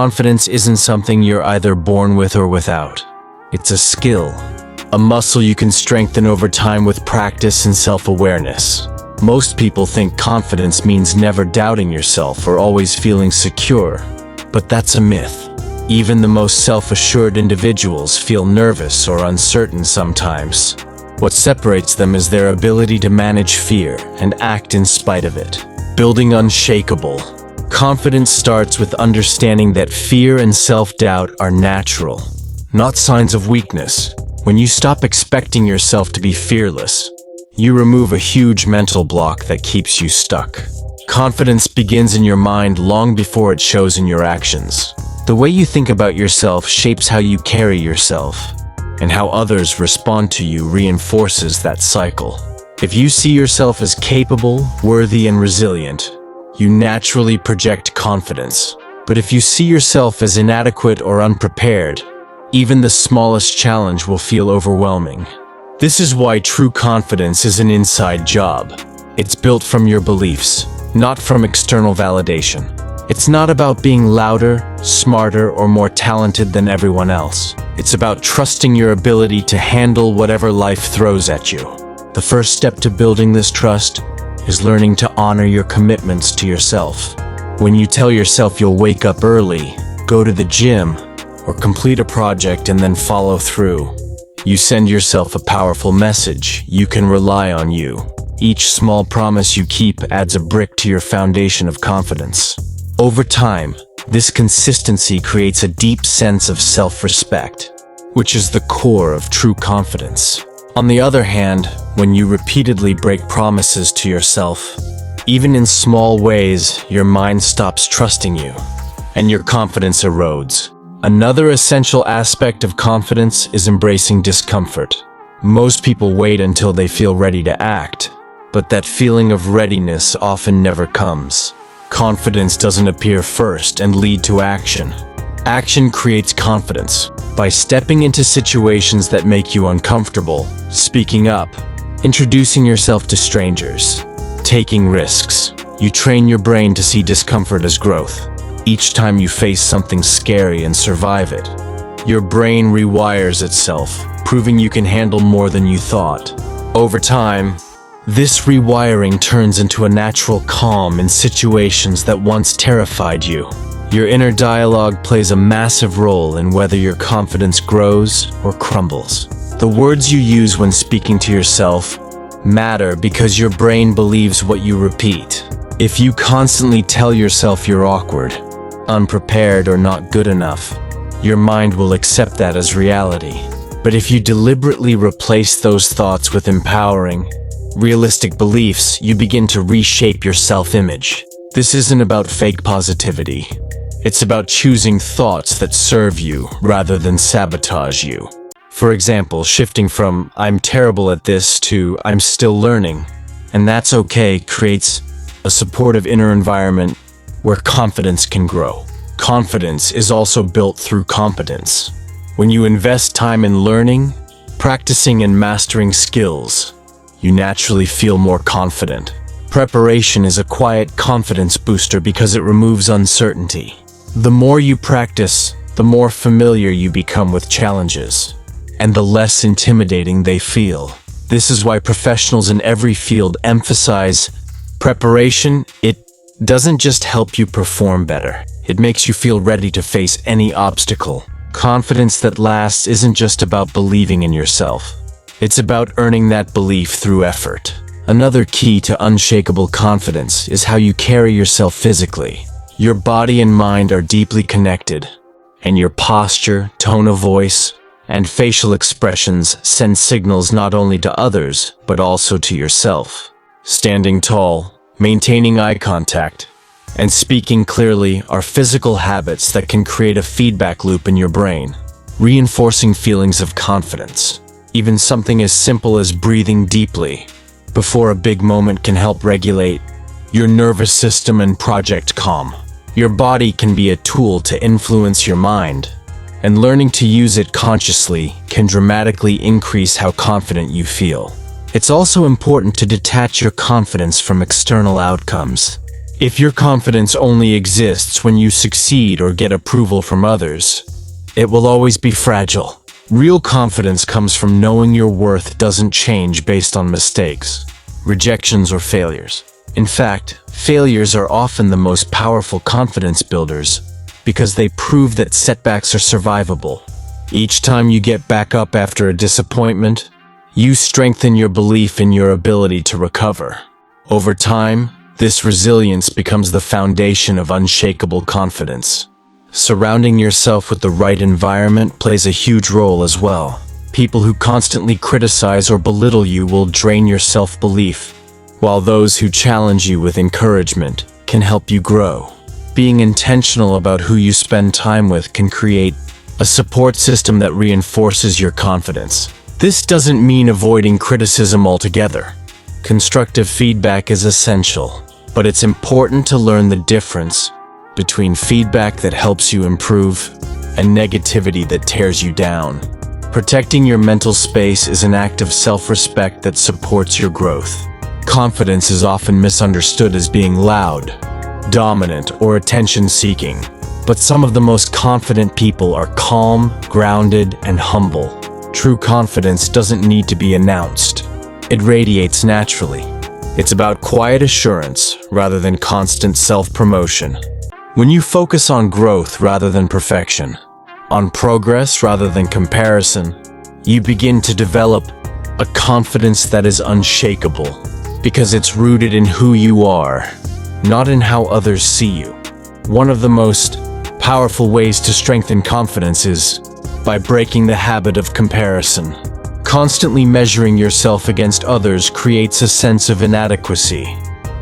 Confidence isn't something you're either born with or without. It's a skill, a muscle you can strengthen over time with practice and self-awareness. Most people think confidence means never doubting yourself or always feeling secure, but that's a myth. Even the most self-assured individuals feel nervous or uncertain sometimes. What separates them is their ability to manage fear and act in spite of it. Building unshakable. Confidence starts with understanding that fear and self-doubt are natural, not signs of weakness. When you stop expecting yourself to be fearless, you remove a huge mental block that keeps you stuck. Confidence begins in your mind long before it shows in your actions. The way you think about yourself shapes how you carry yourself, and how others respond to you reinforces that cycle. If you see yourself as capable, worthy, and resilient, you naturally project confidence. But if you see yourself as inadequate or unprepared, even the smallest challenge will feel overwhelming. This is why true confidence is an inside job. It's built from your beliefs, not from external validation. It's not about being louder, smarter, or more talented than everyone else. It's about trusting your ability to handle whatever life throws at you. The first step to building this trust is learning to honor your commitments to yourself. When you tell yourself you'll wake up early, go to the gym, or complete a project and then follow through, you send yourself a powerful message. You can rely on you. Each small promise you keep adds a brick to your foundation of confidence. Over time, this consistency creates a deep sense of self-respect, which is the core of true confidence. On the other hand, when you repeatedly break promises to yourself, even in small ways, your mind stops trusting you, and your confidence erodes. Another essential aspect of confidence is embracing discomfort. Most people wait until they feel ready to act, but that feeling of readiness often never comes. Confidence doesn't appear first and lead to action. Action creates confidence by stepping into situations that make you uncomfortable, speaking up, introducing yourself to strangers, taking risks. You train your brain to see discomfort as growth. Each time you face something scary and survive it, your brain rewires itself, proving you can handle more than you thought. Over time, this rewiring turns into a natural calm in situations that once terrified you. Your inner dialogue plays a massive role in whether your confidence grows or crumbles. The words you use when speaking to yourself matter because your brain believes what you repeat. If you constantly tell yourself you're awkward, unprepared, or not good enough, your mind will accept that as reality. But if you deliberately replace those thoughts with empowering, realistic beliefs, you begin to reshape your self-image. This isn't about fake positivity. It's about choosing thoughts that serve you rather than sabotage you. For example, shifting from "I'm terrible at this" to "I'm still learning, and that's okay" creates a supportive inner environment where confidence can grow. Confidence is also built through competence. When you invest time in learning, practicing, and mastering skills, you naturally feel more confident. Preparation is a quiet confidence booster because it removes uncertainty. The more you practice, the more familiar you become with challenges, and the less intimidating they feel. This is why professionals in every field emphasize preparation. It doesn't just help you perform better, it makes you feel ready to face any obstacle. Confidence that lasts isn't just about believing in yourself. It's about earning that belief through effort. Another key to unshakable confidence is how you carry yourself physically. Your body and mind are deeply connected, and your posture, tone of voice, and facial expressions send signals not only to others, but also to yourself. Standing tall, maintaining eye contact, and speaking clearly are physical habits that can create a feedback loop in your brain, reinforcing feelings of confidence. Even something as simple as breathing deeply before a big moment can help regulate your nervous system and project calm. Your body can be a tool to influence your mind, and learning to use it consciously can dramatically increase how confident you feel. It's also important to detach your confidence from external outcomes. If your confidence only exists when you succeed or get approval from others, it will always be fragile. Real confidence comes from knowing your worth doesn't change based on mistakes, rejections, or failures. In fact, failures are often the most powerful confidence builders because they prove that setbacks are survivable. Each time you get back up after a disappointment, you strengthen your belief in your ability to recover. Over time, this resilience becomes the foundation of unshakable confidence. Surrounding yourself with the right environment plays a huge role as well. People who constantly criticize or belittle you will drain your self-belief, while those who challenge you with encouragement can help you grow. Being intentional about who you spend time with can create a support system that reinforces your confidence. This doesn't mean avoiding criticism altogether. Constructive feedback is essential, but it's important to learn the difference between feedback that helps you improve and negativity that tears you down. Protecting your mental space is an act of self-respect that supports your growth. Confidence is often misunderstood as being loud, dominant, or attention-seeking, but some of the most confident people are calm, grounded, and humble. True confidence doesn't need to be announced. It radiates naturally. It's about quiet assurance rather than constant self-promotion. When you focus on growth rather than perfection, on progress rather than comparison, you begin to develop a confidence that is unshakable because it's rooted in who you are, not in how others see you. One of the most powerful ways to strengthen confidence is by breaking the habit of comparison. Constantly measuring yourself against others creates a sense of inadequacy.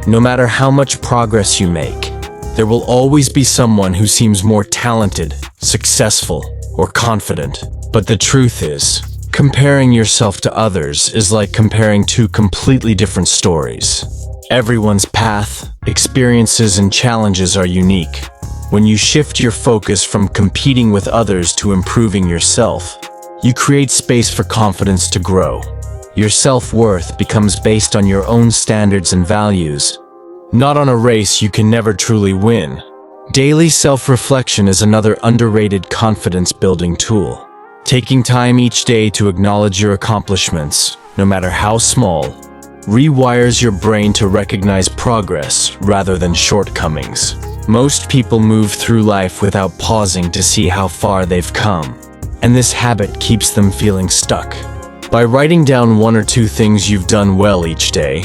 No matter how much progress you make, there will always be someone who seems more talented, successful, or confident. But the truth is, comparing yourself to others is like comparing two completely different stories. Everyone's path, experiences, and challenges are unique. When you shift your focus from competing with others to improving yourself, you create space for confidence to grow. Your self-worth becomes based on your own standards and values, not on a race you can never truly win. Daily self-reflection is another underrated confidence-building tool. Taking time each day to acknowledge your accomplishments, no matter how small, rewires your brain to recognize progress rather than shortcomings. Most people move through life without pausing to see how far they've come, and this habit keeps them feeling stuck. By writing down one or two things you've done well each day,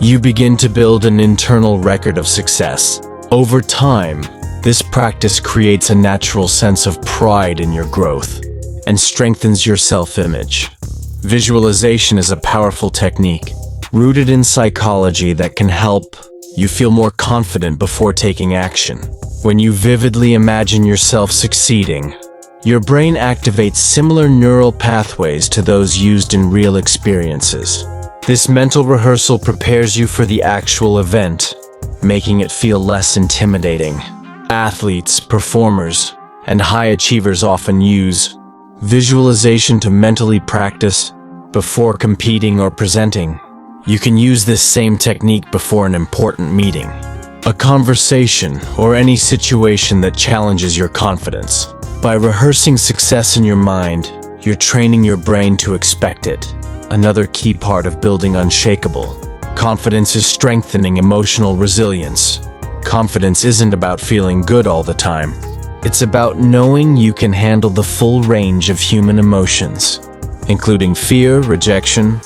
you begin to build an internal record of success. Over time, this practice creates a natural sense of pride in your growth and strengthens your self-image. Visualization is a powerful technique rooted in psychology that can help you feel more confident before taking action. When you vividly imagine yourself succeeding, your brain activates similar neural pathways to those used in real experiences. This mental rehearsal prepares you for the actual event, making it feel less intimidating. Athletes, performers, and high achievers often use visualization to mentally practice before competing or presenting. You can use this same technique before an important meeting, a conversation, or any situation that challenges your confidence. By rehearsing success in your mind, you're training your brain to expect it. Another key part of building unshakable confidence is strengthening emotional resilience. Confidence isn't about feeling good all the time. It's about knowing you can handle the full range of human emotions, including fear, rejection,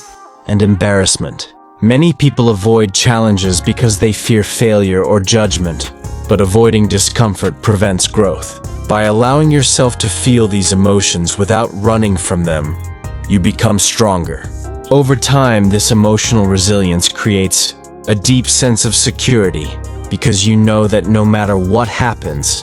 and embarrassment. Many people avoid challenges because they fear failure or judgment, but avoiding discomfort prevents growth. By allowing yourself to feel these emotions without running from them, you become stronger. Over time, this emotional resilience creates a deep sense of security because you know that no matter what happens,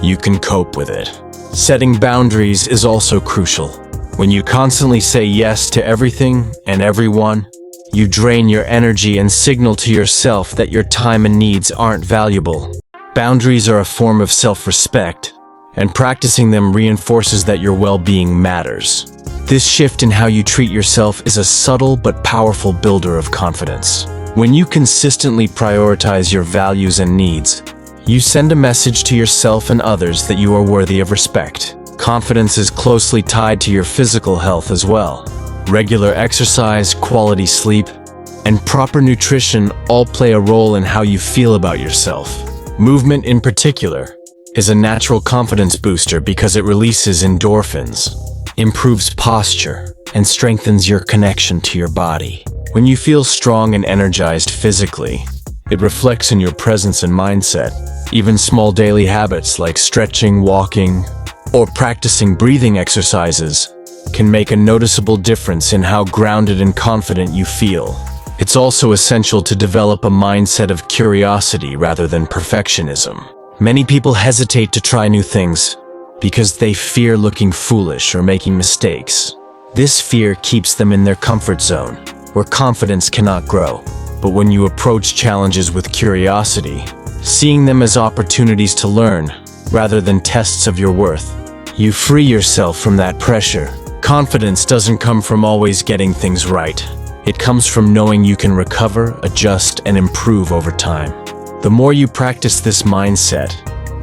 you can cope with it. Setting boundaries is also crucial. When you constantly say yes to everything and everyone, you drain your energy and signal to yourself that your time and needs aren't valuable. Boundaries are a form of self-respect, and practicing them reinforces that your well-being matters. This shift in how you treat yourself is a subtle but powerful builder of confidence. When you consistently prioritize your values and needs, you send a message to yourself and others that you are worthy of respect. Confidence is closely tied to your physical health as well. Regular exercise, quality sleep, and proper nutrition all play a role in how you feel about yourself. Movement in particular is a natural confidence booster because it releases endorphins, improves posture, and strengthens your connection to your body. When you feel strong and energized physically, it reflects in your presence and mindset. Even small daily habits like stretching, walking, or practicing breathing exercises can make a noticeable difference in how grounded and confident you feel. It's also essential to develop a mindset of curiosity rather than perfectionism. Many people hesitate to try new things because they fear looking foolish or making mistakes. This fear keeps them in their comfort zone, where confidence cannot grow. But when you approach challenges with curiosity, seeing them as opportunities to learn rather than tests of your worth, you free yourself from that pressure. Confidence doesn't come from always getting things right. It comes from knowing you can recover, adjust, and improve over time. The more you practice this mindset,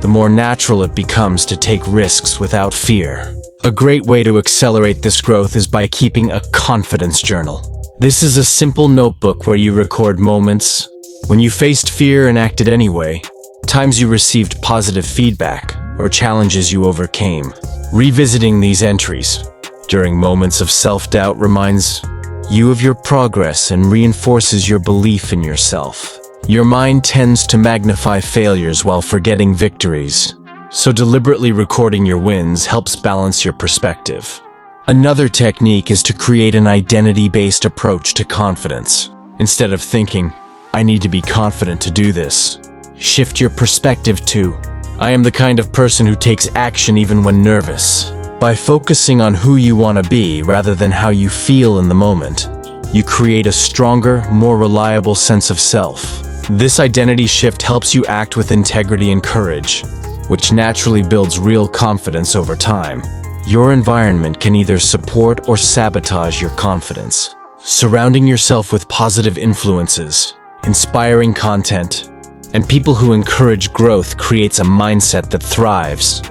the more natural it becomes to take risks without fear. A great way to accelerate this growth is by keeping a confidence journal. This is a simple notebook where you record moments when you faced fear and acted anyway, times you received positive feedback, or challenges you overcame. Revisiting these entries during moments of self-doubt reminds you of your progress and reinforces your belief in yourself. Your mind tends to magnify failures while forgetting victories, so deliberately recording your wins helps balance your perspective. Another technique is to create an identity-based approach to confidence. Instead of thinking, "I need to be confident to do this," shift your perspective to, "I am the kind of person who takes action even when nervous." By focusing on who you want to be rather than how you feel in the moment, you create a stronger, more reliable sense of self. This identity shift helps you act with integrity and courage, which naturally builds real confidence over time. Your environment can either support or sabotage your confidence. Surrounding yourself with positive influences, inspiring content, and people who encourage growth creates a mindset that thrives.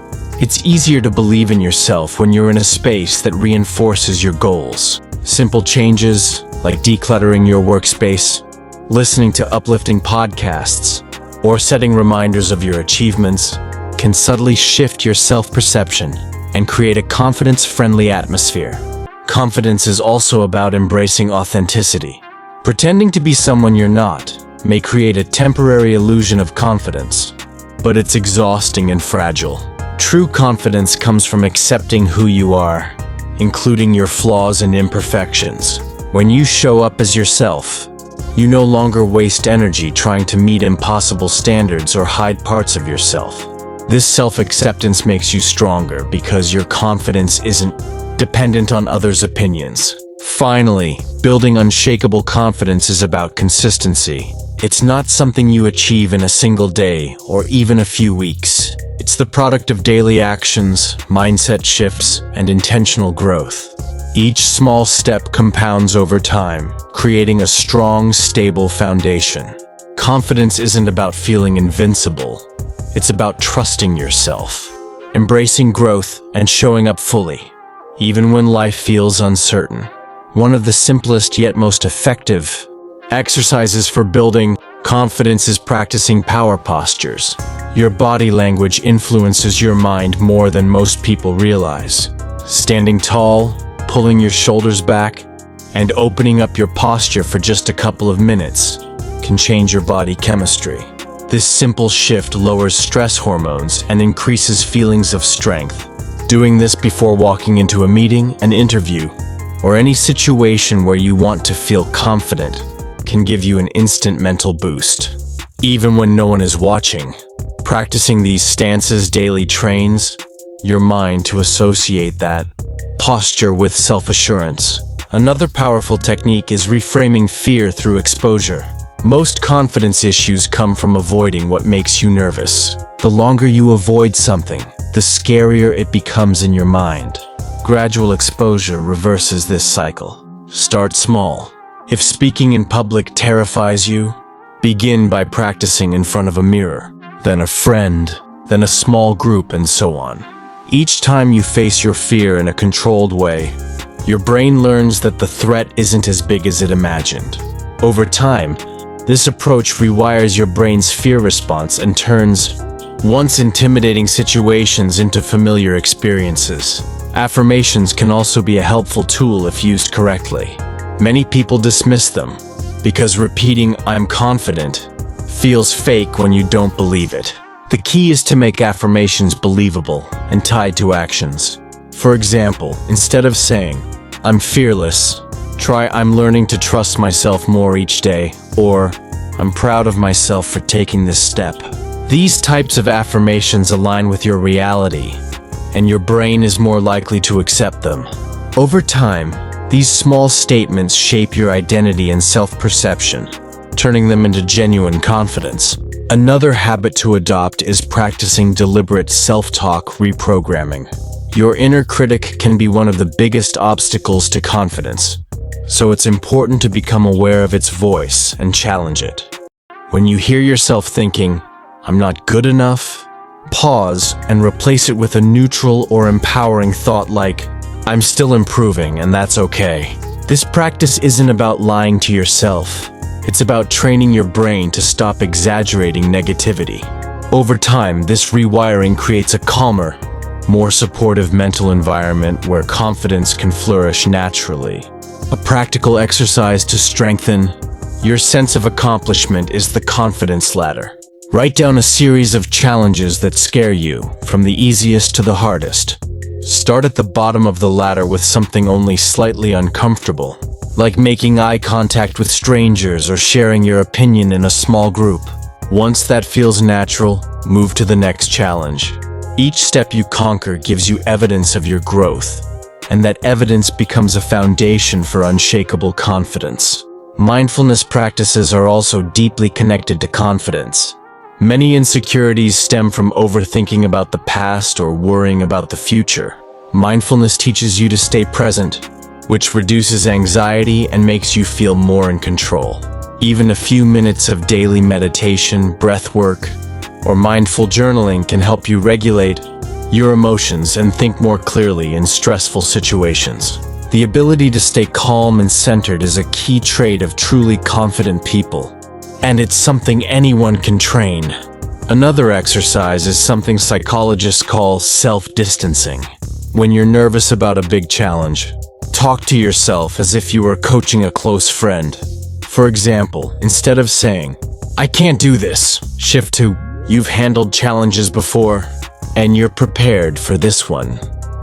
It's easier to believe in yourself when you're in a space that reinforces your goals. Simple changes, like decluttering your workspace, listening to uplifting podcasts, or setting reminders of your achievements, can subtly shift your self-perception and create a confidence-friendly atmosphere. Confidence is also about embracing authenticity. Pretending to be someone you're not may create a temporary illusion of confidence, but it's exhausting and fragile. True confidence comes from accepting who you are, including your flaws and imperfections. When you show up as yourself, you no longer waste energy trying to meet impossible standards or hide parts of yourself. This self-acceptance makes you stronger because your confidence isn't dependent on others' opinions. Finally, building unshakable confidence is about consistency. It's not something you achieve in a single day or even a few weeks. It's the product of daily actions, mindset shifts, and intentional growth. Each small step compounds over time, creating a strong, stable foundation. Confidence isn't about feeling invincible. It's about trusting yourself, embracing growth, and showing up fully, even when life feels uncertain. One of the simplest yet most effective exercises for building confidence is practicing power postures. Your body language influences your mind more than most people realize. Standing tall, pulling your shoulders back, and opening up your posture for just a couple of minutes can change your body chemistry. This simple shift lowers stress hormones and increases feelings of strength. Doing this before walking into a meeting, an interview, or any situation where you want to feel confident can give you an instant mental boost. Even when no one is watching, practicing these stances daily trains your mind to associate that posture with self-assurance. Another powerful technique is reframing fear through exposure. Most confidence issues come from avoiding what makes you nervous. The longer you avoid something, the scarier it becomes in your mind. Gradual exposure reverses this cycle. Start small. If speaking in public terrifies you, begin by practicing in front of a mirror, then a friend, then a small group, and so on. Each time you face your fear in a controlled way, your brain learns that the threat isn't as big as it imagined. Over time, this approach rewires your brain's fear response and turns once intimidating situations into familiar experiences. Affirmations can also be a helpful tool if used correctly. Many people dismiss them because repeating "I'm confident" feels fake when you don't believe it. The key is to make affirmations believable and tied to actions. For example, instead of saying, "I'm fearless," try "I'm learning to trust myself more each day," or "I'm proud of myself for taking this step." These types of affirmations align with your reality, and your brain is more likely to accept them. Over time, these small statements shape your identity and self-perception, turning them into genuine confidence. Another habit to adopt is practicing deliberate self-talk reprogramming. Your inner critic can be one of the biggest obstacles to confidence, so it's important to become aware of its voice and challenge it. When you hear yourself thinking, "I'm not good enough," pause and replace it with a neutral or empowering thought like, "I'm still improving and that's okay." This practice isn't about lying to yourself. It's about training your brain to stop exaggerating negativity. Over time, this rewiring creates a calmer, more supportive mental environment where confidence can flourish naturally. A practical exercise to strengthen your sense of accomplishment is the confidence ladder. Write down a series of challenges that scare you, from the easiest to the hardest. Start at the bottom of the ladder with something only slightly uncomfortable, like making eye contact with strangers or sharing your opinion in a small group. Once that feels natural, move to the next challenge. Each step you conquer gives you evidence of your growth, and that evidence becomes a foundation for unshakable confidence. Mindfulness practices are also deeply connected to confidence. Many insecurities stem from overthinking about the past or worrying about the future. Mindfulness teaches you to stay present, which reduces anxiety and makes you feel more in control. Even a few minutes of daily meditation, breath work, or mindful journaling can help you regulate your emotions and think more clearly in stressful situations. The ability to stay calm and centered is a key trait of truly confident people, and it's something anyone can train. Another exercise is something psychologists call self-distancing. When you're nervous about a big challenge, talk to yourself as if you were coaching a close friend. For example, instead of saying, "I can't do this," shift to, "You've handled challenges before, and you're prepared for this one."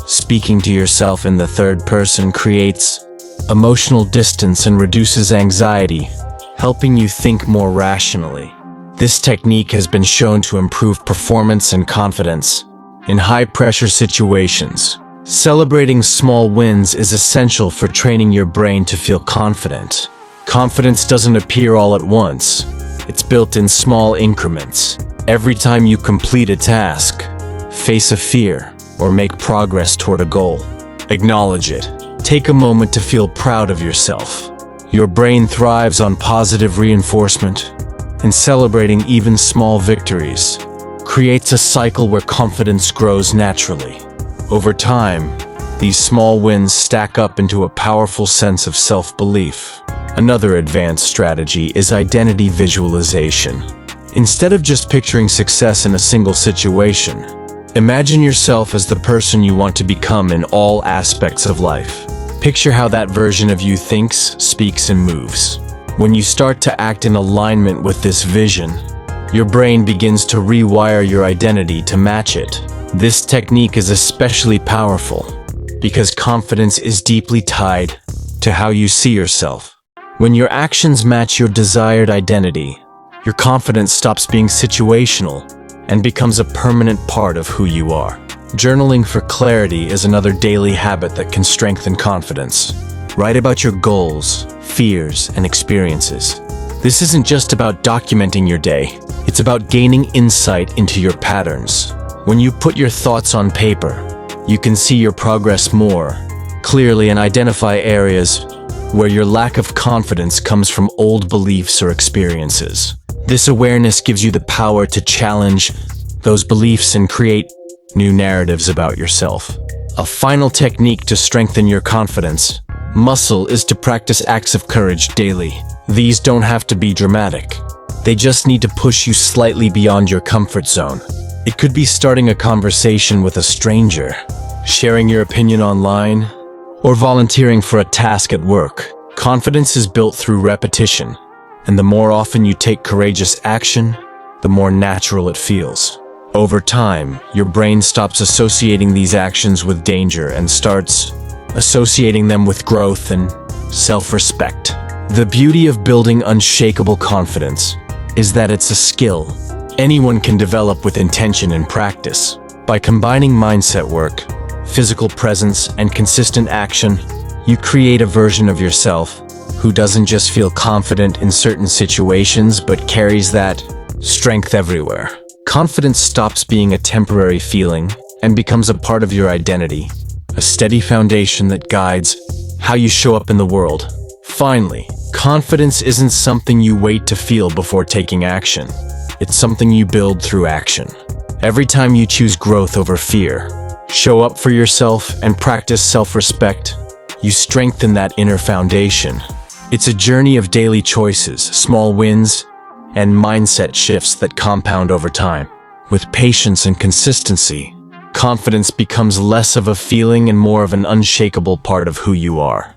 Speaking to yourself in the third person creates emotional distance and reduces anxiety, helping you think more rationally. This technique has been shown to improve performance and confidence in high-pressure situations. Celebrating small wins is essential for training your brain to feel confident. Confidence doesn't appear all at once. It's built in small increments. Every time you complete a task, face a fear, or make progress toward a goal, acknowledge it. Take a moment to feel proud of yourself. Your brain thrives on positive reinforcement, and celebrating even small victories creates a cycle where confidence grows naturally. Over time, these small wins stack up into a powerful sense of self-belief. Another advanced strategy is identity visualization. Instead of just picturing success in a single situation, imagine yourself as the person you want to become in all aspects of life. Picture how that version of you thinks, speaks, and moves. When you start to act in alignment with this vision, your brain begins to rewire your identity to match it. This technique is especially powerful because confidence is deeply tied to how you see yourself. When your actions match your desired identity, your confidence stops being situational and becomes a permanent part of who you are. Journaling for clarity is another daily habit that can strengthen confidence. Write about your goals, fears, and experiences. This isn't just about documenting your day. It's about gaining insight into your patterns. When you put your thoughts on paper, you can see your progress more clearly and identify areas where your lack of confidence comes from old beliefs or experiences. This awareness gives you the power to challenge those beliefs and create new narratives about yourself. A final technique to strengthen your confidence muscle is to practice acts of courage daily. These don't have to be dramatic. They just need to push you slightly beyond your comfort zone. It could be starting a conversation with a stranger, sharing your opinion online, or volunteering for a task at work. Confidence is built through repetition, and the more often you take courageous action, the more natural it feels. Over time, your brain stops associating these actions with danger and starts associating them with growth and self-respect. The beauty of building unshakable confidence is that it's a skill anyone can develop with intention and practice. By combining mindset work, physical presence, and consistent action, you create a version of yourself who doesn't just feel confident in certain situations but carries that strength everywhere. Confidence stops being a temporary feeling and becomes a part of your identity, a steady foundation that guides how you show up in the world. Finally, confidence isn't something you wait to feel before taking action. It's something you build through action. Every time you choose growth over fear, show up for yourself, and practice self-respect, you strengthen that inner foundation. It's a journey of daily choices, small wins, and mindset shifts that compound over time. With patience and consistency, confidence becomes less of a feeling and more of an unshakable part of who you are.